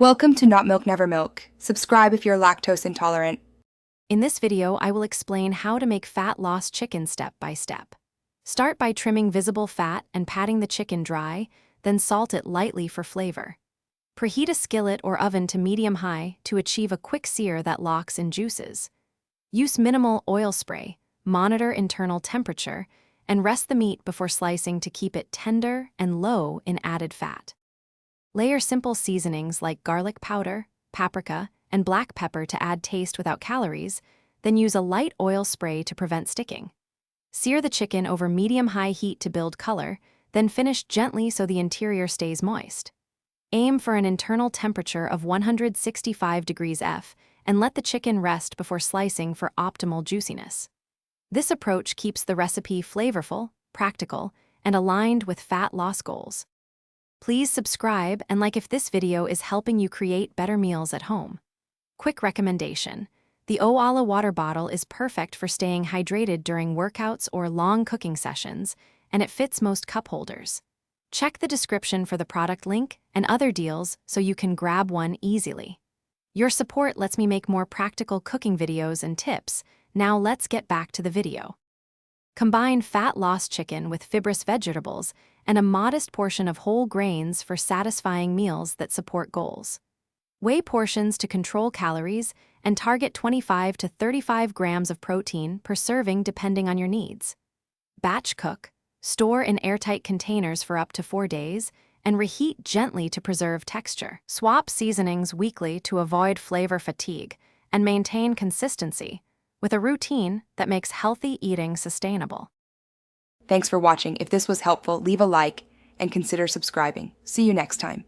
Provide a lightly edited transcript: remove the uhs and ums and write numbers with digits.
Welcome to Not Milk Never Milk. Subscribe if you're lactose intolerant. In this video, I will explain how to make fat loss chicken step by step. Start by trimming visible fat and patting the chicken dry, then salt it lightly for flavor. Preheat a skillet or oven to medium-high to achieve a quick sear that locks in juices. Use minimal oil spray, monitor internal temperature, and rest the meat before slicing to keep it tender and low in added fat. Layer simple seasonings like garlic powder, paprika, and black pepper to add taste without calories, then use a light oil spray to prevent sticking. Sear the chicken over medium-high heat to build color, then finish gently so the interior stays moist. Aim for an internal temperature of 165 degrees F and let the chicken rest before slicing for optimal juiciness. This approach keeps the recipe flavorful, practical, and aligned with fat loss goals. Please subscribe and like if this video is helping you create better meals at home. Quick recommendation: the Owala water bottle is perfect for staying hydrated during workouts or long cooking sessions, and it fits most cup holders. Check the description for the product link and other deals so you can grab one easily. Your support lets me make more practical cooking videos and tips. Now let's get back to the video. Combine fat loss chicken with fibrous vegetables and a modest portion of whole grains for satisfying meals that support goals. Weigh portions to control calories and target 25 to 35 grams of protein per serving depending on your needs. Batch cook, store in airtight containers for up to 4 days, and reheat gently to preserve texture. Swap seasonings weekly to avoid flavor fatigue and maintain consistency with a routine that makes healthy eating sustainable. Thanks for watching. If this was helpful, leave a like and consider subscribing. See you next time.